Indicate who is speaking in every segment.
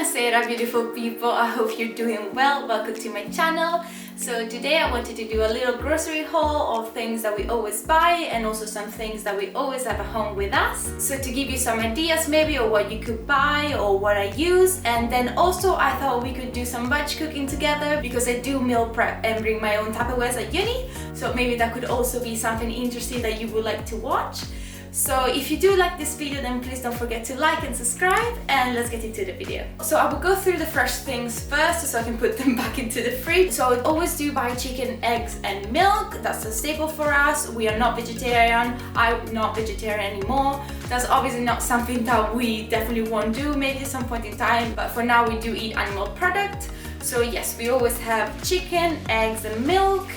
Speaker 1: Sera, beautiful people. I hope you're doing well. Welcome to my channel. So today I wanted to do a little grocery haul of things that we always buy and also some things that we always have at home with us. So to give you some ideas maybe of what you could buy or what I use. And then also I thought we could do some batch cooking together because I do meal prep and bring my own Tupperwares at uni. So maybe that could also be something interesting that you would like to watch. So if you do like this video, then please don't forget to like and subscribe, and let's get into the video. So I will go through the fresh things first so I can put them back into the fridge. So I always do buy chicken, eggs and milk. That's a staple for us. We are not vegetarian. I'm not vegetarian anymore. That's obviously not something that we definitely won't do maybe at some point in time, but for now we do eat animal product. So yes, we always have chicken, eggs and milk.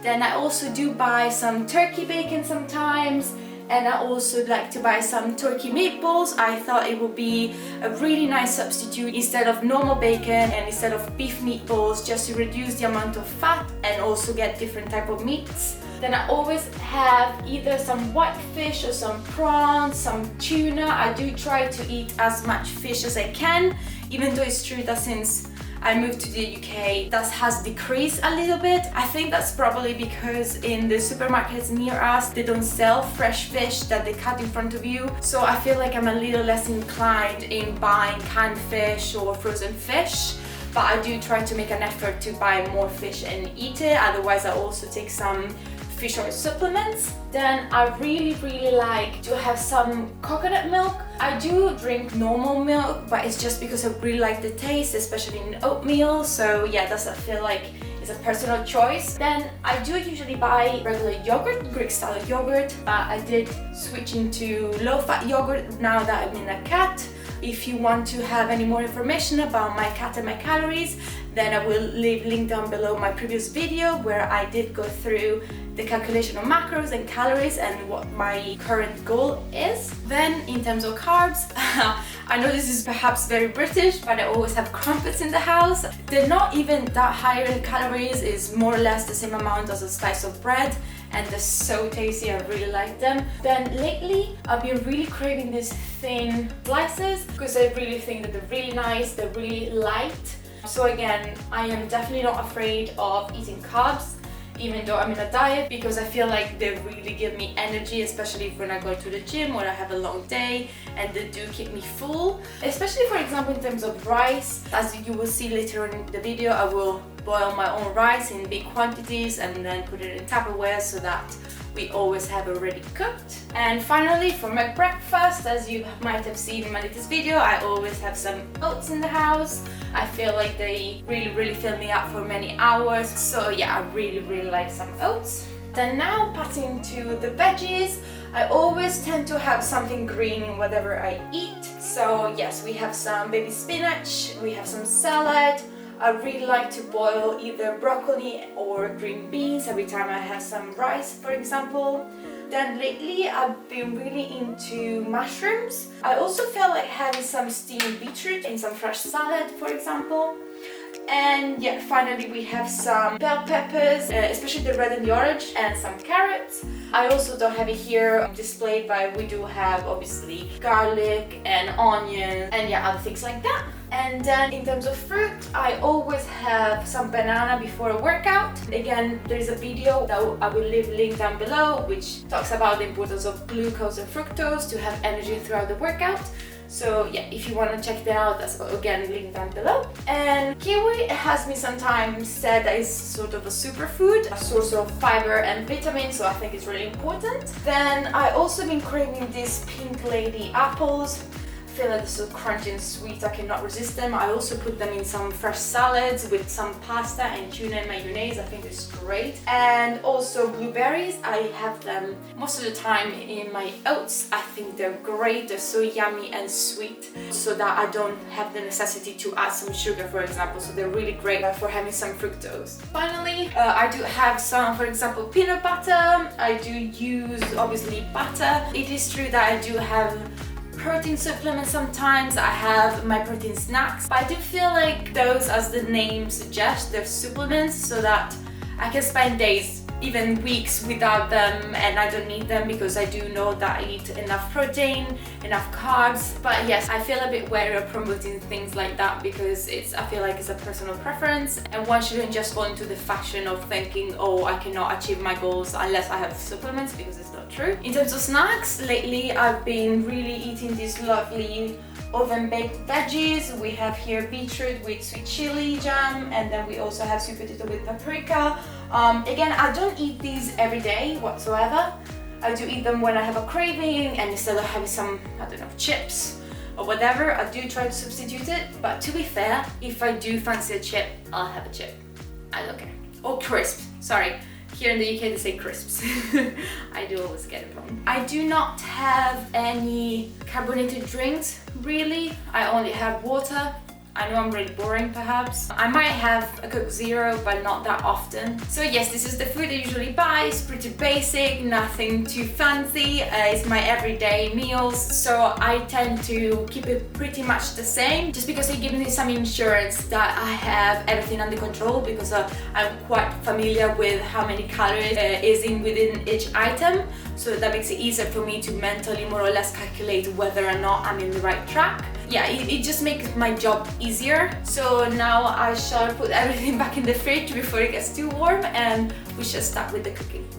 Speaker 1: Then I also do buy some turkey bacon sometimes. And I also like to buy some turkey meatballs. I thought it would be a really nice substitute instead of normal bacon and instead of beef meatballs, just to reduce the amount of fat and also get different type of meats. Then I always have either some white fish or some prawns, some tuna. I do try to eat as much fish as I can, even though it's true that since I moved to the UK, that has decreased a little bit. I think that's probably because in the supermarkets near us, they don't sell fresh fish that they cut in front of you. So I feel like I'm a little less inclined in buying canned fish or frozen fish. But I do try to make an effort to buy more fish and eat it. Otherwise, I also take some fish oil supplements. Then I really like to have some coconut milk. I do drink normal milk, but it's just because I really like the taste, especially in oatmeal. So yeah, that's, I feel like it's a personal choice. Then I do usually buy regular yogurt, Greek style yogurt, but I did switch into low fat yogurt now that I'm in a cat. If you want to have any more information about my cat and my calories, then I will leave a link down below my previous video where I did go through the calculation of macros and calories and what my current goal is. Then in terms of carbs, I know this is perhaps very British, but I always have crumpets in the house. They're not even that high in calories, it's more or less the same amount as a slice of bread, and they're so tasty, I really like them. Then lately I've been really craving these thin slices because I really think that they're really nice, they're really light. So again, I am definitely not afraid of eating carbs even though I'm in a diet, because I feel like they really give me energy, especially when I go to the gym or I have a long day, and they do keep me full. Especially for example in terms of rice, as you will see later on in the video, I will boil my own rice in big quantities and then put it in Tupperware so that we always have already cooked. And finally, for my breakfast, as you might have seen in my latest video, I always have some oats in the house. I feel like they really fill me up for many hours. So yeah, I really like some oats. Then now passing to the veggies, I always tend to have something green in whatever I eat. So yes, we have some baby spinach, we have some salad. I really like to boil either broccoli or green beans every time I have some rice, for example. Then lately I've been really into mushrooms. I also feel like having some steamed beetroot in some fresh salad, for example. And yeah, finally we have some bell peppers, especially the red and the orange, and some carrots. I also don't have it here displayed, but we do have obviously garlic and onions and yeah, other things like that. And then in terms of fruit, I always have some banana before a workout. Again, there's a video that I will leave a link down below which talks about the importance of glucose and fructose to have energy throughout the workout. So yeah, if you want to check that out, that's again linked down below. And kiwi has been sometimes said that it's sort of a superfood, a source of fiber and vitamins, so I think it's really important. Then I also been craving these pink lady apples. I feel like they're so crunchy and sweet, I cannot resist them. I also put them in some fresh salads with some pasta and tuna and mayonnaise. I think it's great. And also blueberries, I have them most of the time in my oats. I think they're great, they're so yummy and sweet, so that I don't have the necessity to add some sugar, for example. So they're really great for having some fructose. Finally, I do have some, for example, peanut butter. I do use obviously butter. It is true that I do have protein supplements sometimes. I have my protein snacks, but I do feel like those, as the name suggests, they're supplements so that I can spend days even weeks without them, and I don't need them because I do know that I eat enough protein, enough carbs. But yes, I feel a bit wary of promoting things like that because I feel like it's a personal preference, and one shouldn't just fall into the fashion of thinking, oh, I cannot achieve my goals unless I have supplements, because it's not true. In terms of snacks, lately I've been really eating these lovely oven baked veggies. We have here beetroot with sweet chili jam, and then we also have sweet potato with paprika. Again, I don't eat these every day whatsoever. I do eat them when I have a craving, and instead of having some, I don't know, chips or whatever, I do try to substitute it. But to be fair, if I do fancy a chip, I'll have a chip. I don't care. Or crisps, sorry. Here in the UK they say crisps. I do always get it wrong. I do not have any carbonated drinks, really. I only have water. I know I'm really boring perhaps. I might have a Coke Zero, but not that often. So yes, this is the food I usually buy. It's pretty basic, nothing too fancy. It's my everyday meals, so I tend to keep it pretty much the same, just because it gives me some insurance that I have everything under control, because I'm quite familiar with how many calories is within each item. So that makes it easier for me to mentally more or less calculate whether or not I'm in the right track. Yeah, it just makes my job easier. So now I shall put everything back in the fridge before it gets too warm, and we shall start with the cooking.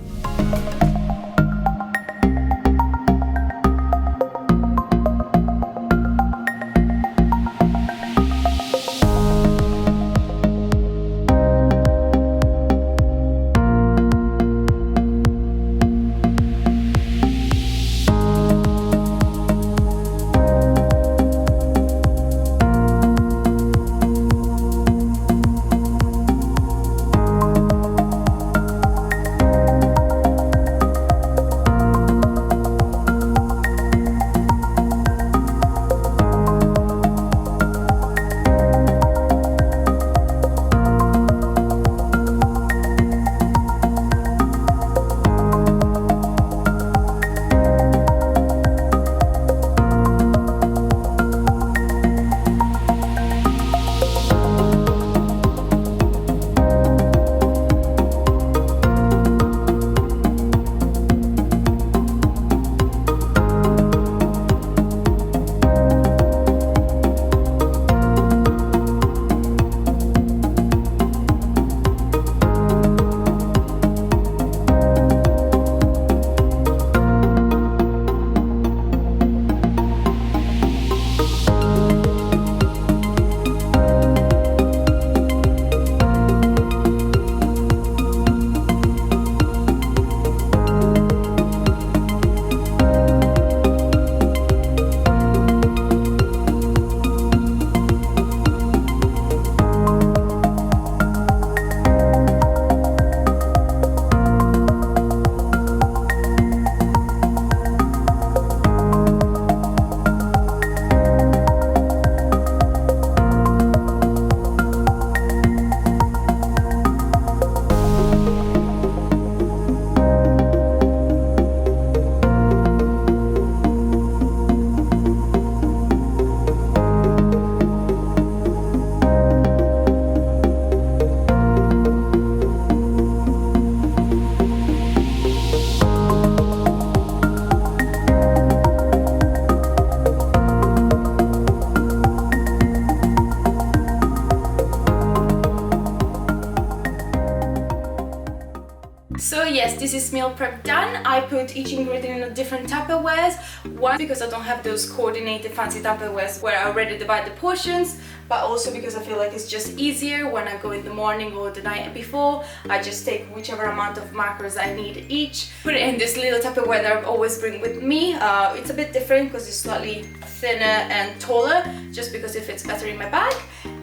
Speaker 1: So yes, this is meal prep done. I put each ingredient in a different Tupperwares. One, because I don't have those coordinated fancy Tupperwares where I already divide the portions, but also because I feel like it's just easier when I go in the morning or the night before. I just take whichever amount of macros I need each, put it in this little Tupperware that I always bring with me. It's a bit different because it's slightly thinner and taller, just because it fits better in my bag.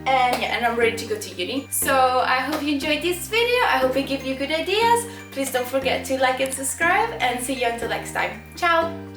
Speaker 1: And yeah, and I'm ready to go to uni. So I hope you enjoyed this video. I hope it gave you good ideas. Please don't forget to like and subscribe, and see you until next time. Ciao!